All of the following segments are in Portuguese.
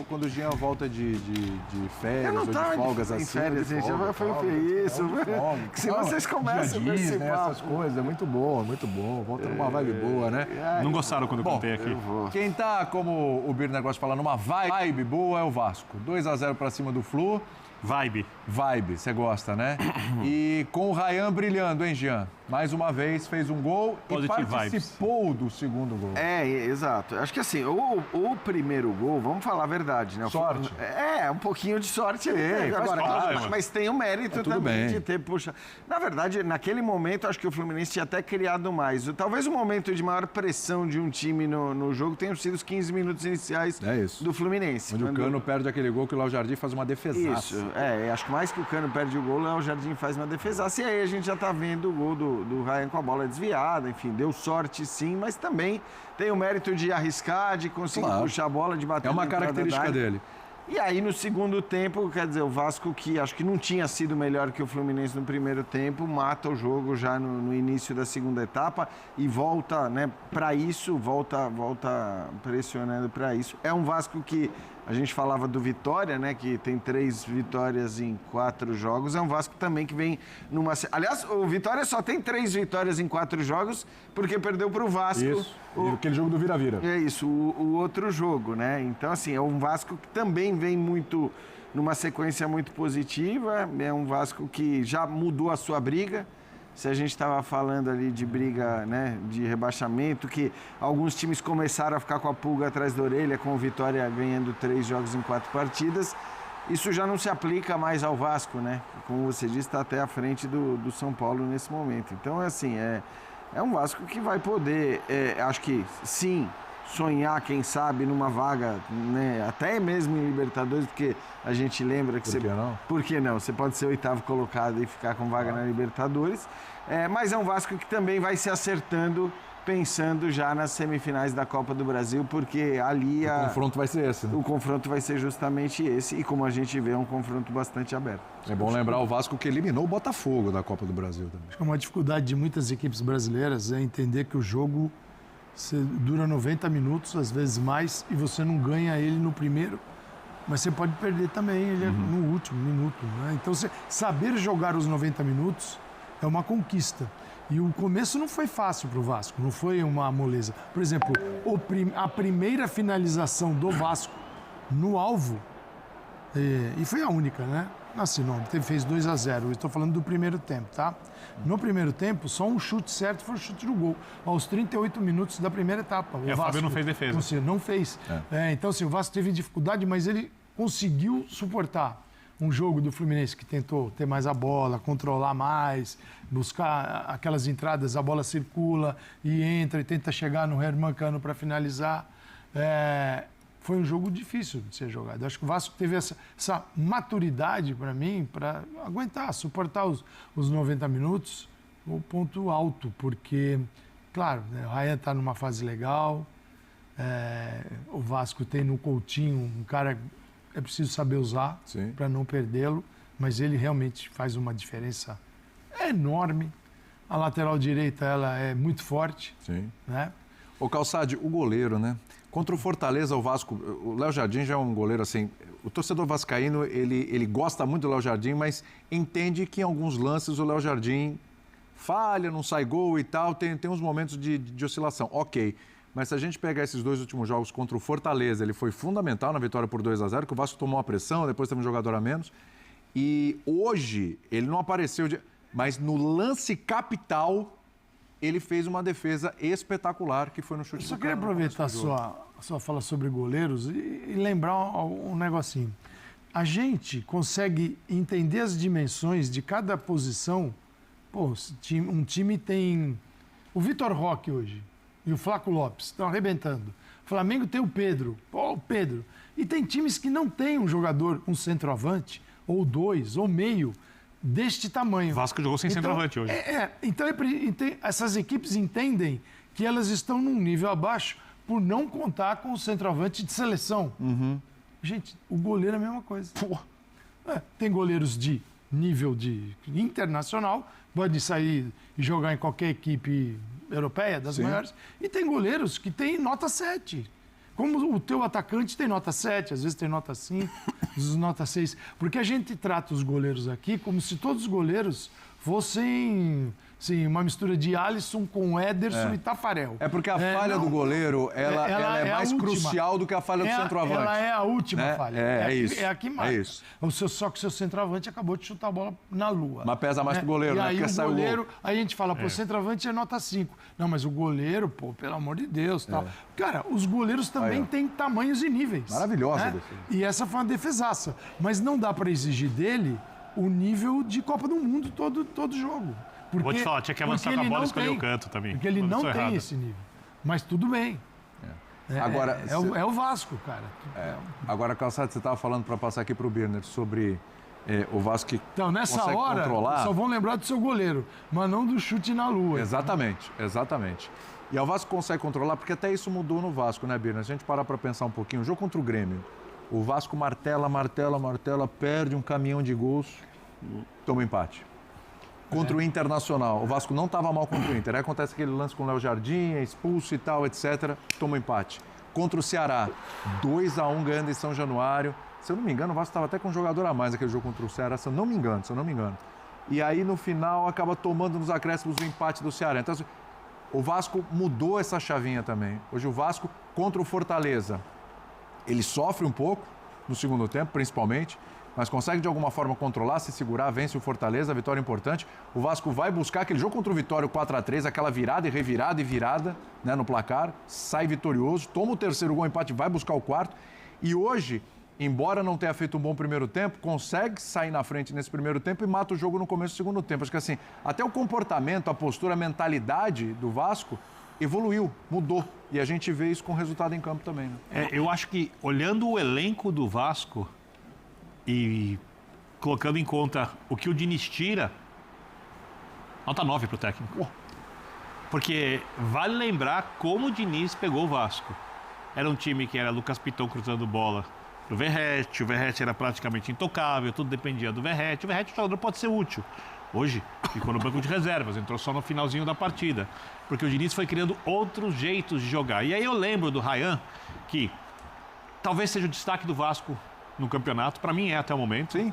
Quando o Jean volta de férias ou de folgas assim... em férias, gente. Foi isso. Que se vocês começam a participar. Né, essas coisas, é muito bom. Volta numa vibe boa, né? Não gostaram quando eu contei aqui? Quem tá, como o Birner gosta de falar, numa vibe boa é o Vasco. 2-0 pra cima do Flu. Vibe, você gosta, né? E com o Ryan brilhando, hein, Jean? Mais uma vez fez um gol Positive e participou do segundo gol. Exato. Acho que assim, o primeiro gol, vamos falar a verdade, né? Sorte. Um pouquinho de sorte aí. Mas tem o mérito também de ter puxado. Na verdade, naquele momento, acho que o Fluminense tinha até criado mais. Talvez o momento de maior pressão de um time no jogo tenham sido os 15 minutos iniciais do Fluminense. Onde o Cano perde aquele gol que o Léo Jardim faz uma defesaça. Isso, acho que mais que o Cano perde o gol, o Léo Jardim faz uma defesaça. E aí a gente já tá vendo o gol do Ryan com a bola desviada, enfim, deu sorte sim, mas também tem o mérito de arriscar, de conseguir puxar a bola, de bater. É uma característica dele. E aí no segundo tempo, quer dizer, o Vasco, que acho que não tinha sido melhor que o Fluminense no primeiro tempo, mata o jogo já no início da segunda etapa e volta, né, para isso, volta pressionando para isso. É um Vasco que a gente falava do Vitória, né, que tem 3 vitórias em 4 jogos. É um Vasco também que vem numa... Aliás, o Vitória só tem 3 vitórias em 4 jogos porque perdeu para o Vasco. Isso, aquele jogo do vira-vira. É isso, o outro jogo, né? Então, assim, é um Vasco que também vem muito numa sequência muito positiva. É um Vasco que já mudou a sua briga. Se a gente estava falando ali de briga, né, de rebaixamento, que alguns times começaram a ficar com a pulga atrás da orelha, com o Vitória ganhando 3 jogos em 4 partidas, isso já não se aplica mais ao Vasco, né? Como você disse, está até à frente do São Paulo nesse momento. Então, assim, é um Vasco que vai poder, acho que sim, sonhar, quem sabe, numa vaga, né, até mesmo em Libertadores, porque a gente lembra que Por que não? Você pode ser o 8º colocado e ficar com vaga na Libertadores. Mas é um Vasco que também vai se acertando, pensando já nas semifinais da Copa do Brasil, porque ali o confronto vai ser esse, né? O confronto vai ser justamente esse, e como a gente vê, é um confronto bastante aberto. É bom lembrar o Vasco que eliminou o Botafogo da Copa do Brasil também. Acho que uma dificuldade de muitas equipes brasileiras é entender que o jogo dura 90 minutos, às vezes mais, e você não ganha ele no primeiro, mas você pode perder também ele no último minuto, né? Então, saber jogar os 90 minutos é uma conquista. E o começo não foi fácil para o Vasco, não foi uma moleza. Por exemplo, a primeira finalização do Vasco no alvo, e foi a única, né? Assim, não, fez 2-0, eu estou falando do primeiro tempo, tá? No primeiro tempo, só um chute certo foi o chute do gol, aos 38 minutos da primeira etapa. O Fábio não fez defesa. Não fez. Então, assim, o Vasco teve dificuldade, mas ele conseguiu suportar um jogo do Fluminense que tentou ter mais a bola, controlar mais, buscar aquelas entradas, a bola circula e entra e tenta chegar no Herman Cano para finalizar. Foi um jogo difícil de ser jogado. Acho que o Vasco teve essa maturidade, para mim, para aguentar, suportar os 90 minutos, o ponto alto, porque, claro, né, o Ryan está numa fase legal, o Vasco tem no Coutinho um cara é preciso saber usar para não perdê-lo, mas ele realmente faz uma diferença enorme. A lateral direita ela é muito forte. Né? O Calçade, o goleiro, né? Contra o Fortaleza, o Vasco, o Léo Jardim já é um goleiro assim, o torcedor vascaíno, ele gosta muito do Léo Jardim, mas entende que em alguns lances o Léo Jardim falha, não sai gol e tal, tem uns momentos de oscilação, ok. Mas se a gente pegar esses 2 últimos jogos contra o Fortaleza, ele foi fundamental na vitória por 2-0, que o Vasco tomou a pressão, depois teve um jogador a menos, e hoje ele não apareceu, mas no lance capital ele fez uma defesa espetacular, que foi no chute do Cano. Eu só queria aproveitar a sua fala sobre goleiros e lembrar um negocinho. A gente consegue entender as dimensões de cada posição. Pô, um time tem o Vitor Roque hoje e o Flaco Lopes, estão arrebentando. O Flamengo tem o Pedro. Pô, o Pedro. E tem times que não tem um jogador, um centroavante, ou 2, ou meio, deste tamanho. O Vasco jogou sem centroavante hoje. Então, essas equipes entendem que elas estão num nível abaixo por não contar com o centroavante de seleção. Gente, o goleiro é a mesma coisa. Tem goleiros de nível de internacional, pode sair e jogar em qualquer equipe europeia, das maiores, e tem goleiros que têm nota 7. como o teu atacante tem nota 7, às vezes tem nota 5, às vezes nota 6. Porque a gente trata os goleiros aqui como se todos os goleiros fossem... Sim, uma mistura de Alisson com Ederson e Tafarel. É porque a falha do goleiro, ela é mais crucial do que a falha do centroavante. Ela é a última falha. É isso. É a que marca. É isso. Só que o seu centroavante acabou de chutar a bola na lua. Mas pesa mais que o goleiro, e né? aí Porque o sai goleiro, o gol. aí a gente fala, pô, o centroavante é nota 5. Não, mas o goleiro, pô, pelo amor de Deus, tal. Cara, os goleiros também têm tamanhos e níveis. Maravilhosa a né? defesa. E essa foi uma defesaça. Mas não dá para exigir dele o nível de Copa do Mundo todo jogo. Porque, Vou te falar, tinha que avançar com a bola e escolher o canto também. Porque ele não tem esse nível. Mas tudo bem. Agora, é o Vasco, cara. Agora, Calçado, você estava falando para passar aqui para o Birner sobre o Vasco que Então, nessa consegue hora, controlar. só vão lembrar do seu goleiro, mas não do chute na lua. Exatamente. E o Vasco consegue controlar, porque até isso mudou no Vasco, né, Birner? Se a gente parar para pensar um pouquinho, o jogo contra o Grêmio, o Vasco martela, perde um caminhão de gols, toma empate. Contra o Internacional, o Vasco não estava mal contra o Inter. Aí acontece aquele lance com o Léo Jardim, é expulso e tal, etc. Toma empate. Contra o Ceará, 2-1 ganhando em São Januário. Se eu não me engano, o Vasco estava até com um jogador a mais naquele jogo contra o Ceará, se eu não me engano. E aí, no final, acaba tomando nos acréscimos o empate do Ceará. Então, assim, o Vasco mudou essa chavinha também. Hoje o Vasco, contra o Fortaleza, ele sofre um pouco, no segundo tempo, principalmente, mas consegue de alguma forma controlar, se segurar, vence o Fortaleza, a vitória é importante. O Vasco vai buscar aquele jogo contra o Vitória, 4-3, aquela virada e revirada e virada, né, no placar, sai vitorioso, toma o terceiro gol, empate, vai buscar o quarto. E hoje, embora não tenha feito um bom primeiro tempo, consegue sair na frente nesse primeiro tempo e mata o jogo no começo do segundo tempo. Acho que assim, até o comportamento, a postura, a mentalidade do Vasco evoluiu, mudou. E a gente vê isso com resultado em campo também, né? Eu acho que, olhando o elenco do Vasco e colocando em conta o que o Diniz tira, nota 9 para o técnico. Porque vale lembrar como o Diniz pegou o Vasco. Era um time que era Lucas Piton cruzando bola pro Verratti, o Verratti era praticamente intocável, tudo dependia do Verratti. O Verratti, o jogador pode ser útil. Hoje, ficou no banco de reservas, entrou só no finalzinho da partida. Porque o Diniz foi criando outros jeitos de jogar. E aí eu lembro do Ryan, que talvez seja o destaque do Vasco no campeonato, para mim é até o momento. Sim.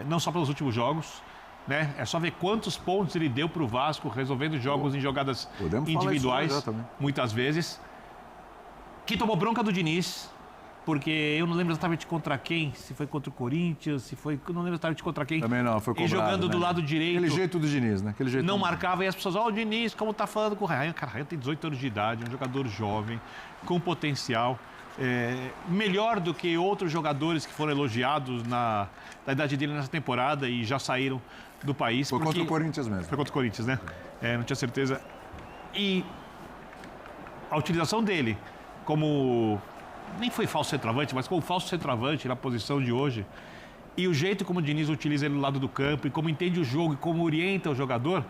Não só pelos últimos jogos, né? É só ver quantos pontos ele deu para o Vasco, resolvendo jogos em jogadas individuais, muitas vezes. Que tomou bronca do Diniz, porque eu não lembro exatamente contra quem, se foi contra o Corinthians, se foi... Eu não lembro exatamente contra quem. Também não, foi cobrado, e jogando do lado direito. Aquele jeito do Diniz, né? Aquele jeito não marcava, e as pessoas, o Diniz, como tá falando com o Ryan. Cara, o Ryan tem 18 anos de idade, é um jogador jovem, com potencial. Melhor do que outros jogadores que foram elogiados da idade dele nessa temporada e já saíram do país. Foi contra o Corinthians mesmo. Foi contra o Corinthians, né? Não tinha certeza. E a utilização dele como... Nem foi falso centroavante, mas como falso centroavante na posição de hoje. E o jeito como o Diniz utiliza ele do lado do campo e como entende o jogo e como orienta o jogador,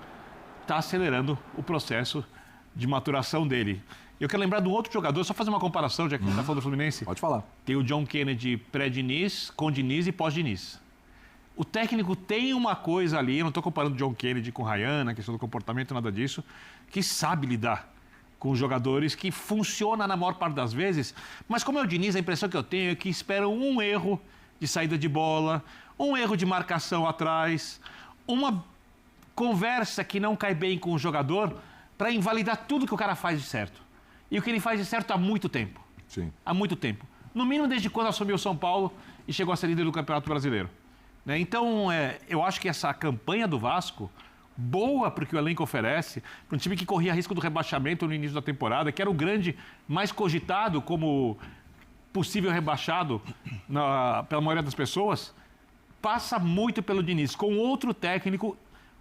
está acelerando o processo de maturação dele. Eu quero lembrar de um outro jogador, só fazer uma comparação, já que a gente está falando do Fluminense. Pode falar. Tem o John Kennedy pré-Diniz, com Diniz e pós-Diniz. O técnico tem uma coisa ali, eu não estou comparando o John Kennedy com o Ryan, a questão do comportamento, nada disso, que sabe lidar com os jogadores, que funciona na maior parte das vezes, mas como é o Diniz, a impressão que eu tenho é que esperam um erro de saída de bola, um erro de marcação atrás, uma conversa que não cai bem com o jogador para invalidar tudo que o cara faz de certo. E o que ele faz de certo há muito tempo. Sim. Há muito tempo. No mínimo desde quando assumiu o São Paulo e chegou a ser líder do Campeonato Brasileiro. Né? Então, eu acho que essa campanha do Vasco, boa para o que o elenco oferece, para um time que corria risco do rebaixamento no início da temporada, que era o grande mais cogitado como possível rebaixado pela maioria das pessoas, passa muito pelo Diniz. Com outro técnico,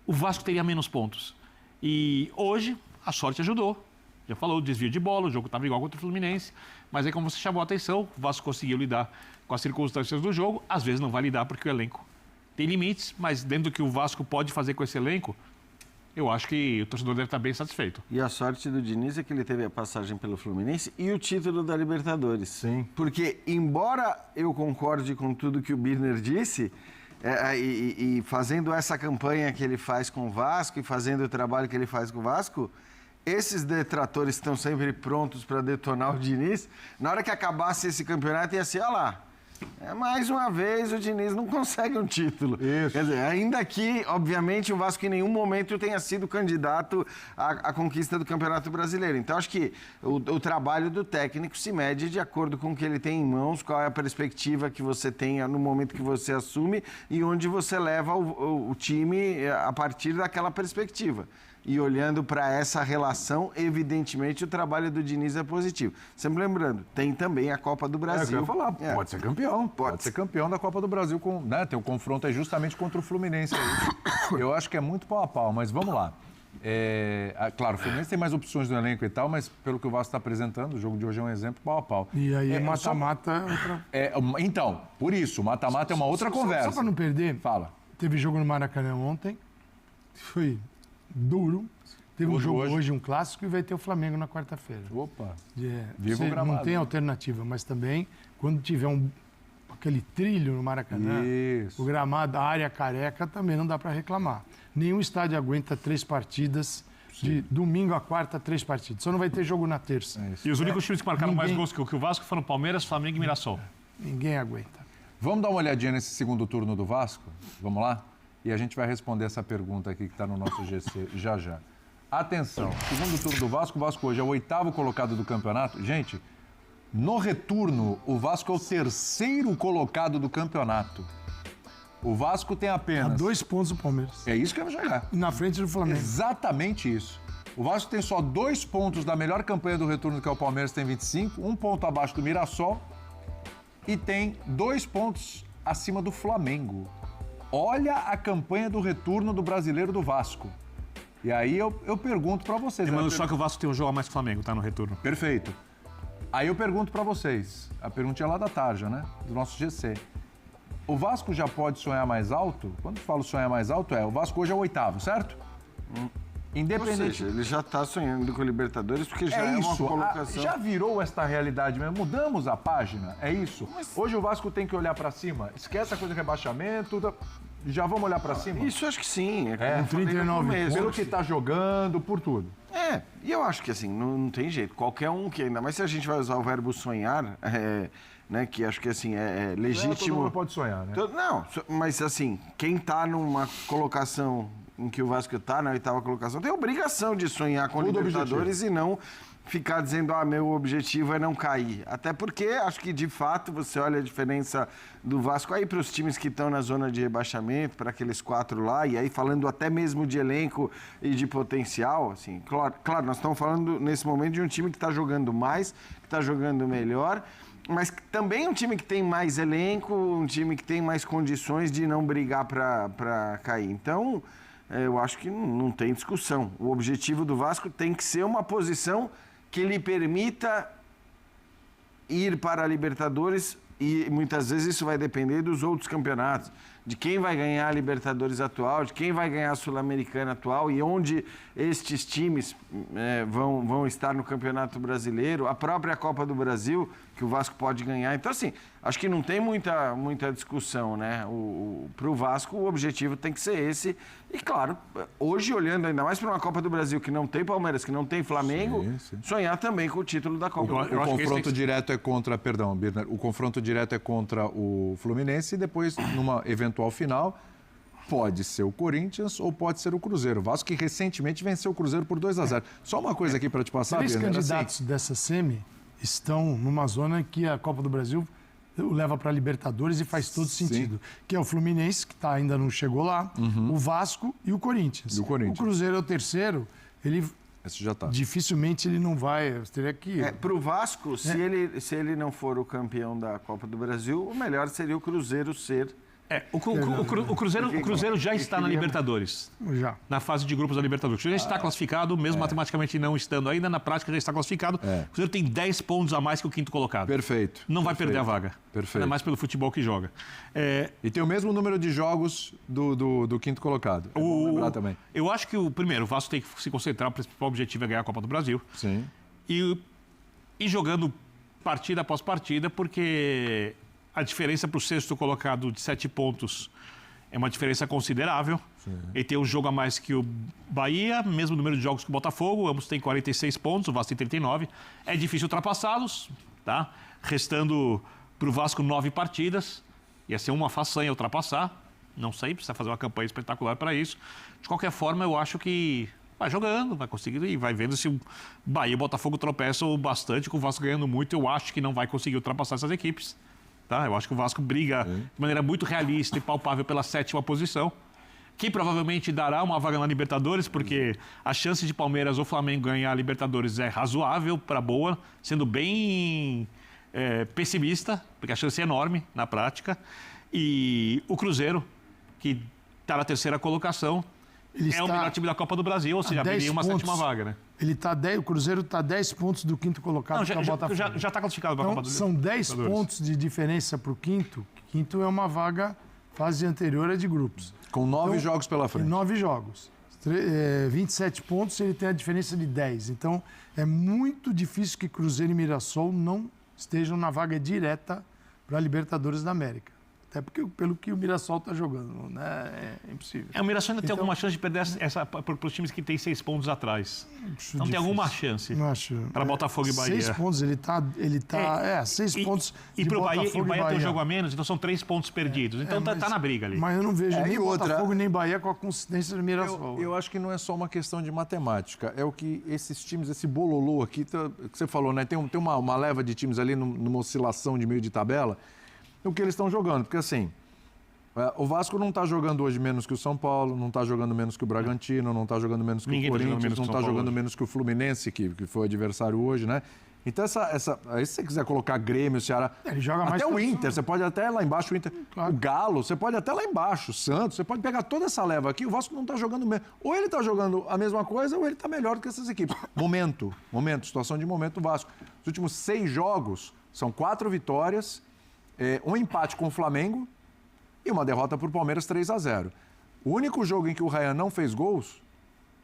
o Vasco teria menos pontos. E hoje, a sorte ajudou. Já falou, desvio de bola, o jogo estava igual contra o Fluminense, mas aí como você chamou a atenção, o Vasco conseguiu lidar com as circunstâncias do jogo, às vezes não vai lidar porque o elenco tem limites, mas dentro do que o Vasco pode fazer com esse elenco, eu acho que o torcedor deve estar bem satisfeito. E a sorte do Diniz é que ele teve a passagem pelo Fluminense e o título da Libertadores. Sim. Porque, embora eu concorde com tudo que o Birner disse, e fazendo essa campanha que ele faz com o Vasco e fazendo o trabalho que ele faz com o Vasco, esses detratores estão sempre prontos para detonar o Diniz. Na hora que acabasse esse campeonato, ia ser, olha lá, mais uma vez o Diniz não consegue um título. Isso. Quer dizer, ainda que, obviamente, o Vasco em nenhum momento tenha sido candidato à conquista do Campeonato Brasileiro. Então, acho que o trabalho do técnico se mede de acordo com o que ele tem em mãos, qual é a perspectiva que você tem no momento que você assume e onde você leva o time a partir daquela perspectiva. E olhando para essa relação, evidentemente, o trabalho do Diniz é positivo. Sempre lembrando, tem também a Copa do Brasil. Eu ia falar, pode ser campeão. Pode ser campeão da Copa do Brasil. Né? Tem o confronto é justamente contra o Fluminense. Aí. Eu acho que é muito pau a pau, mas vamos lá. Claro, o Fluminense tem mais opções no elenco e tal, mas pelo que o Vasco está apresentando, o jogo de hoje é um exemplo pau a pau. E aí mata-mata é outra... Então, por isso, mata-mata é uma outra conversa. Só para não perder, Fala. Teve jogo no Maracanã ontem, foi duro. Teve um jogo hoje, um clássico, e vai ter o Flamengo na quarta-feira. Opa, viva o gramado. Não tem alternativa, mas também, quando tiver aquele trilho no Maracanã, o gramado, a área careca, também não dá para reclamar. Nenhum estádio aguenta 3 partidas, de domingo a quarta, 3 partidas. Só não vai ter jogo na terça. E os únicos times que marcaram mais gols que o Vasco foram Palmeiras, Flamengo e Mirassol. Ninguém aguenta. Vamos dar uma olhadinha nesse segundo turno do Vasco? Vamos lá? E a gente vai responder essa pergunta aqui que está no nosso GC já já. Atenção, segundo turno do Vasco, o Vasco hoje é o 8º colocado do campeonato. Gente, no retorno, o Vasco é o 3º colocado do campeonato. O Vasco tem apenas... A 2 pontos do Palmeiras. É isso que eu vou chegar. E na frente do Flamengo. Exatamente isso. O Vasco tem só 2 pontos da melhor campanha do retorno, que é o Palmeiras, tem 25, 1 ponto abaixo do Mirassol e tem 2 pontos acima do Flamengo. Olha a campanha do retorno do Brasileiro do Vasco. E aí eu pergunto para vocês... Lembrando só que o Vasco tem um jogo a mais que o Flamengo, tá no retorno. Perfeito. Aí eu pergunto para vocês, a perguntinha lá da Tarja, né? Do nosso GC. O Vasco já pode sonhar mais alto? Quando eu falo sonhar mais alto, o Vasco hoje é o 8º, certo? Independente... Ou seja, ele já está sonhando com o Libertadores, porque já é uma colocação... Já virou esta realidade mesmo. Mudamos a página, é isso. Hoje o Vasco tem que olhar para cima. Esquece a coisa de rebaixamento... Já vamos olhar para cima? Isso acho que sim. Com 39 pelo que está jogando, por tudo. E eu acho que assim, não tem jeito. Qualquer um que ainda mais se a gente vai usar o verbo sonhar, né, que acho que assim, é legítimo... Todo mundo pode sonhar, né? Não, mas assim, quem está numa colocação em que o Vasco está, na 8ª colocação, tem a obrigação de sonhar com Libertadores e não ficar dizendo, meu objetivo é não cair. Até porque acho que, de fato, você olha a diferença do Vasco aí para os times que estão na zona de rebaixamento, para aqueles 4 lá, e aí falando até mesmo de elenco e de potencial, assim, claro, nós estamos falando nesse momento de um time que está jogando mais, que está jogando melhor, mas também um time que tem mais elenco, um time que tem mais condições de não brigar para cair. Então, eu acho que não tem discussão. O objetivo do Vasco tem que ser uma posição que lhe permita ir para a Libertadores, e muitas vezes isso vai depender dos outros campeonatos, de quem vai ganhar a Libertadores atual, de quem vai ganhar a Sul-Americana atual e onde estes times vão estar no Campeonato Brasileiro, a própria Copa do Brasil, que o Vasco pode ganhar. Então, assim, acho que não tem muita discussão, né? Para o Vasco, o objetivo tem que ser esse. E, claro, hoje, olhando ainda mais para uma Copa do Brasil que não tem Palmeiras, que não tem Flamengo, sim. Sonhar também com o título da Copa. O confronto direto é contra, perdão, Birner, o confronto direto é contra o Fluminense e depois, numa eventual final, pode ser o Corinthians ou pode ser o Cruzeiro. O Vasco que recentemente venceu o Cruzeiro por 2-0. Só uma coisa aqui para te passar, Birner. 3 candidatos candidatos dessa semi estão numa zona que a Copa do Brasil leva para a Libertadores e faz todo sentido. Que é o Fluminense, que ainda não chegou lá, o Vasco e o Corinthians. O Cruzeiro é o terceiro, ele... Esse já tá. Dificilmente ele não vai, teria que... Para o Vasco, se ele não for o campeão da Copa do Brasil, o melhor seria o Cruzeiro ser... O Cruzeiro já está na Libertadores. Já. Na fase de grupos da Libertadores. O Cruzeiro já está classificado, mesmo matematicamente não estando ainda, na prática já está classificado. O Cruzeiro tem 10 pontos a mais que o 5º colocado. Perfeito. Não vai perder a vaga. Perfeito. Ainda mais pelo futebol que joga. E tem o mesmo número de jogos do 5º colocado. Lembrar também. Eu acho que, primeiro, o Vasco tem que se concentrar, o principal objetivo é ganhar a Copa do Brasil. Sim. E jogando partida após partida, porque... A diferença para o 6º colocado de 7 pontos É uma diferença considerável. Ele tem um jogo a mais que o Bahia, mesmo número de jogos que o Botafogo. Ambos têm 46 pontos, o Vasco tem 39. É difícil ultrapassá-los, tá? Restando para o Vasco 9 partidas. Ia ser uma façanha ultrapassar. Não sei, precisa fazer uma campanha espetacular para isso. De qualquer forma, eu acho que vai jogando, vai conseguindo e vai vendo se o Bahia e o Botafogo tropeçam bastante, com o Vasco ganhando muito. Eu acho que não vai conseguir ultrapassar essas equipes. Tá? Eu acho que o Vasco briga de maneira muito realista e palpável pela 7ª posição, que provavelmente dará uma vaga na Libertadores, porque a chance de Palmeiras ou Flamengo ganhar a Libertadores é razoável para boa, sendo bem pessimista, porque a chance é enorme na prática. E o Cruzeiro, que está na 3ª colocação, é o melhor time da Copa do Brasil, ou seja, abriria uma 7ª vaga, né? O Cruzeiro está 10 pontos do 5º colocado, que é o Botafogo. Já está classificado para a Copa do Brasil. São 10 pontos de diferença para o 5º. O 5º é uma vaga, fase anterior é de grupos. Com 9 jogos pela frente. 9 jogos. 27 pontos, ele tem a diferença de 10. Então, é muito difícil que Cruzeiro e Mirassol não estejam na vaga direta para a Libertadores da América. Até porque, pelo que o Mirassol está jogando, né? É impossível. O Mirassol ainda tem alguma chance de perder para os times que têm 6 pontos atrás. Não tem alguma chance para Botafogo e Bahia. 6 pontos, ele tá 6 pontos. E para o Bahia tem um jogo a Bahia. menos, então são 3 pontos perdidos. Então tá na briga ali. Mas eu não vejo nem outra, Botafogo nem Bahia com a consistência do Mirassol. Eu acho que não é só uma questão de matemática, é o que esses times, esse bololô aqui, que você falou, né? Tem uma leva de times ali numa oscilação de meio de tabela, o que eles estão jogando, porque assim, o Vasco não está jogando hoje menos que o São Paulo, não está jogando menos que o Bragantino, não está jogando menos que o Corinthians, não está jogando menos que o Fluminense, que foi o adversário hoje, né? Então, aí se você quiser colocar Grêmio, Ceará, ele joga mais até o Inter, você pode até lá embaixo, o Galo, você pode até lá embaixo, o Santos, você pode pegar toda essa leva aqui, o Vasco não está jogando mesmo. Ou ele está jogando a mesma coisa, ou ele está melhor do que essas equipes. Momento, situação de momento do Vasco. Os últimos 6 jogos são 4 vitórias, um empate com o Flamengo e uma derrota para o Palmeiras 3-0. O único jogo em que o Ryan não fez gols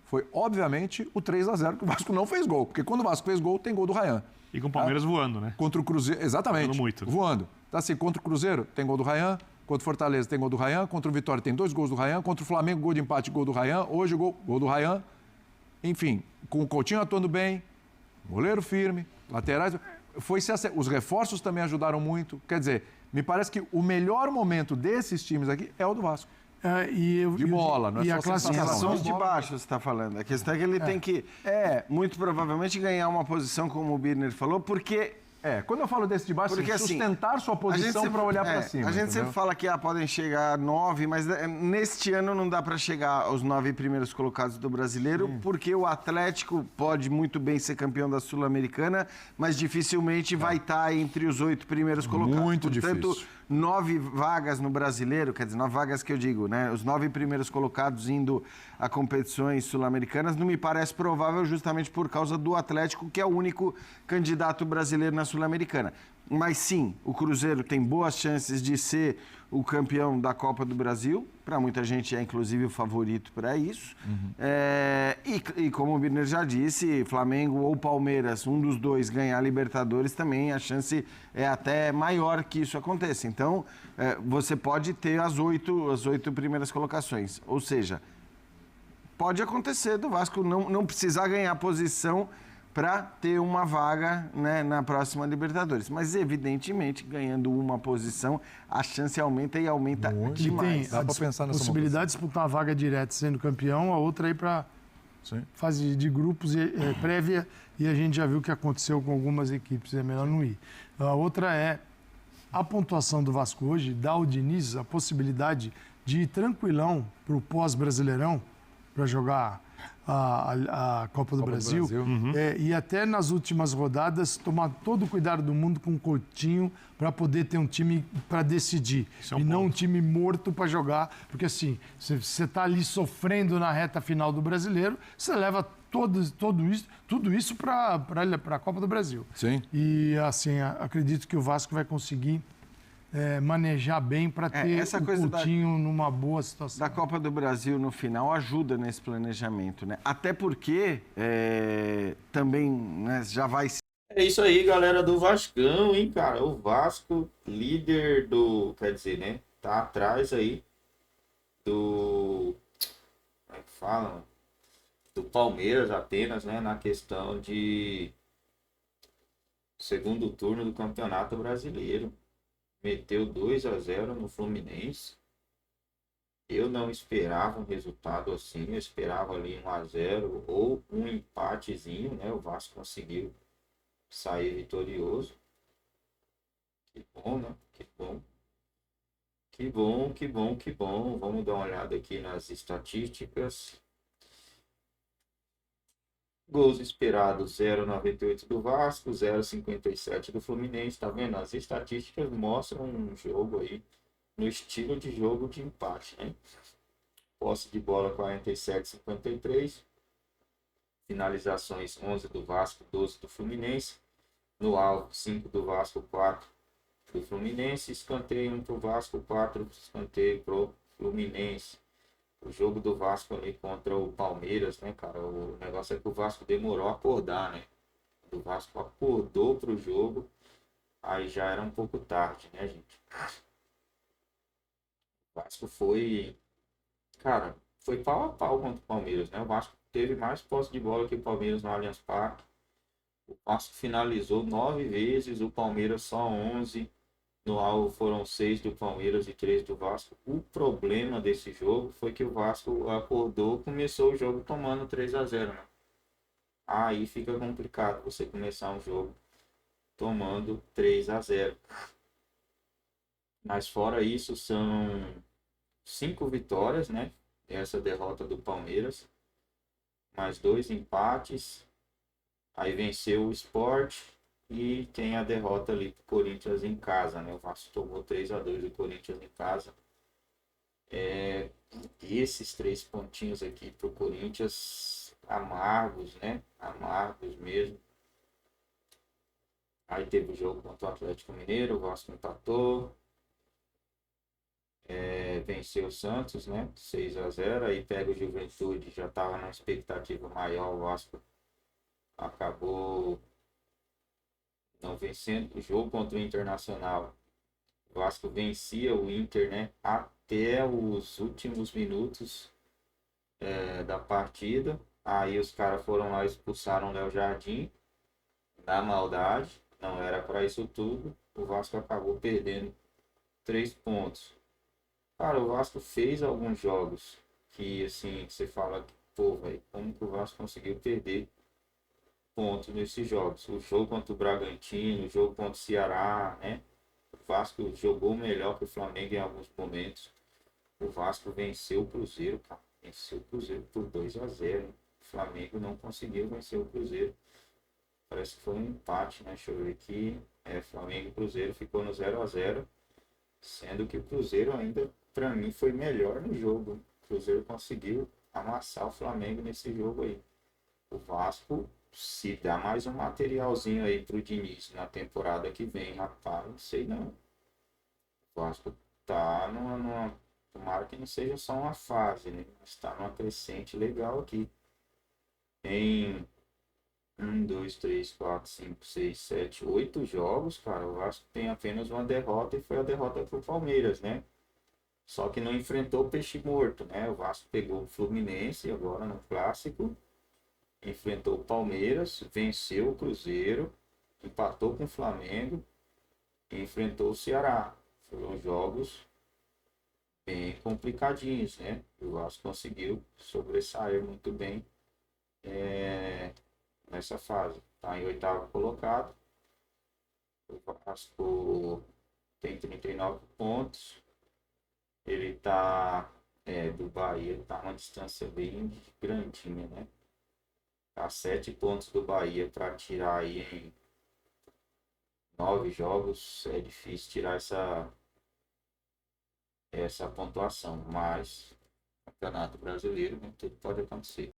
foi, obviamente, o 3-0, que o Vasco não fez gol. Porque quando o Vasco fez gol, tem gol do Ryan. E com o Palmeiras voando, né? Contra o Cruzeiro, exatamente. Voando muito. Voando. Então, assim, contra o Cruzeiro, tem gol do Ryan. Contra o Fortaleza, tem gol do Ryan. Contra o Vitória, tem 2 gols do Ryan. Contra o Flamengo, gol de empate, gol do Ryan. Hoje, gol do Ryan. Enfim, com o Coutinho atuando bem, goleiro firme, laterais... Os reforços também ajudaram muito. Quer dizer, me parece que o melhor momento desses times aqui é o do Vasco. De bola, não é só a classificação de baixo, você está falando. A questão é que ele tem que, muito provavelmente, ganhar uma posição, como o Birner falou, porque... quando eu falo desse de baixo, porque, assim, sustentar sua posição para olhar para cima. A gente sempre fala que podem chegar 9, mas neste ano não dá para chegar aos 9 primeiros colocados do Brasileiro, porque o Atlético pode muito bem ser campeão da Sul-Americana, mas dificilmente vai estar entre os 8 primeiros colocados. Muito Portanto, difícil. 9 vagas no Brasileiro, quer dizer, 9 vagas que eu digo, né? Os 9 primeiros colocados indo a competições sul-americanas não me parece provável justamente por causa do Atlético, que é o único candidato brasileiro na Sul-Americana. Mas sim, o Cruzeiro tem boas chances de ser o campeão da Copa do Brasil. Para muita gente é inclusive o favorito para isso. E como o Birner já disse, Flamengo ou Palmeiras, um dos dois ganhar a Libertadores também, a chance é até maior que isso aconteça. Então, você pode ter as 8 primeiras colocações. Ou seja, pode acontecer do Vasco não precisar ganhar posição para ter uma vaga, né, na próxima Libertadores. Mas, evidentemente, ganhando uma posição, a chance aumenta e aumenta demais. Dá para pensar nessa possibilidade de disputar a vaga direta sendo campeão, a outra aí para fase de grupos prévia, e a gente já viu o que aconteceu com algumas equipes, é melhor não ir. A outra é a pontuação do Vasco hoje, dá ao Diniz a possibilidade de ir tranquilão para o pós-brasileirão, para jogar a Copa do Brasil. E até nas últimas rodadas tomar todo o cuidado do mundo com o Coutinho para poder ter um time para decidir não um time morto para jogar, porque assim, você está ali sofrendo na reta final do Brasileiro, você leva tudo isso para a Copa do Brasil. Sim. E assim, acredito que o Vasco vai conseguir manejar bem para ter essa o coisa Coutinho numa boa situação. Da Copa do Brasil no final ajuda nesse planejamento, né? Até porque também, né, já vai... É isso aí, galera do Vascão, hein, cara? O Vasco, líder do... Quer dizer, né? Tá atrás aí do... Como é que fala, mano? Do Palmeiras apenas, né? Na questão de segundo turno do Campeonato Brasileiro. Meteu 2-0 no Fluminense. Eu não esperava um resultado assim, eu esperava ali 1-0 ou um empatezinho, né? O Vasco conseguiu sair vitorioso. Que bom, né? Que bom. Que bom, que bom, que bom. Vamos dar uma olhada aqui nas estatísticas. Gols esperados 0,98 do Vasco, 0,57 do Fluminense. Tá vendo? As estatísticas mostram um jogo aí no estilo de jogo de empate, né? Posse de bola 47,53. Finalizações 11 do Vasco, 12 do Fluminense. No alvo 5 do Vasco, 4 do Fluminense. Escanteio 1 pro Vasco, 4 escanteio pro Fluminense. O jogo do Vasco ali contra o Palmeiras, né, cara? O negócio é que o Vasco demorou a acordar, né? O Vasco acordou pro jogo, aí já era um pouco tarde, né, gente? O Vasco foi, cara, foi pau a pau contra o Palmeiras, né? O Vasco teve mais posse de bola que o Palmeiras no Allianz Parque. O Vasco finalizou 9 vezes, o Palmeiras só 11. No alvo foram 6 do Palmeiras e 3 do Vasco. O problema desse jogo foi que o Vasco acordou, começou o jogo tomando 3-0, né? Aí fica complicado você começar um jogo tomando 3-0. Mas fora isso, são 5 vitórias, né? Essa derrota do Palmeiras. Mais 2 empates. Aí venceu o Sport. E tem a derrota ali pro Corinthians em casa, né? O Vasco tomou 3-2 do Corinthians em casa. Esses 3 pontinhos aqui pro Corinthians amargos, né? Amargos mesmo. Aí teve o jogo contra o Atlético Mineiro, o Vasco empatou. Venceu o Santos, né? 6-0. Aí pega o Juventude, já estava na expectativa maior. O Vasco acabou não vencendo o jogo contra o Internacional. O Vasco vencia o Inter, né, até os últimos minutos da partida. Aí os caras foram lá e expulsaram o Léo Jardim na maldade. Não era para isso tudo. O Vasco acabou perdendo 3 pontos. Cara, o Vasco fez alguns jogos que, assim, você fala que, pô, velho, como que o Vasco conseguiu perder pontos nesses jogos? O jogo contra o Bragantino, o jogo contra o Ceará, né? O Vasco jogou melhor que o Flamengo em alguns momentos. O Vasco venceu o Cruzeiro, cara. Venceu o Cruzeiro por 2-0. O Flamengo não conseguiu vencer o Cruzeiro. Parece que foi um empate, né? Deixa eu ver aqui. Flamengo e Cruzeiro ficou no 0-0. Sendo que o Cruzeiro ainda, pra mim, foi melhor no jogo. O Cruzeiro conseguiu amassar o Flamengo nesse jogo aí. O Vasco, se dá mais um materialzinho aí pro Diniz na temporada que vem, rapaz, não sei não. O Vasco tá tomara que não seja só uma fase, né? Mas tá numa crescente legal aqui. Em 1, 2, 3, 4, 5, 6, 7, 8 jogos, cara. O Vasco tem apenas uma derrota e foi a derrota pro Palmeiras, né? Só que não enfrentou o peixe morto, né? O Vasco pegou o Fluminense agora no clássico. Enfrentou o Palmeiras, venceu o Cruzeiro, empatou com o Flamengo e enfrentou o Ceará. Foram jogos bem complicadinhos, né? O Vasco conseguiu sobressair muito bem nessa fase. Está em 8º colocado. O Vasco tem 39 pontos. Ele está do Bahia, está uma distância bem grandinha, né? A 7 pontos do Bahia para tirar aí em 9 jogos. É difícil tirar essa pontuação, mas Campeonato Brasileiro, né, tudo pode acontecer.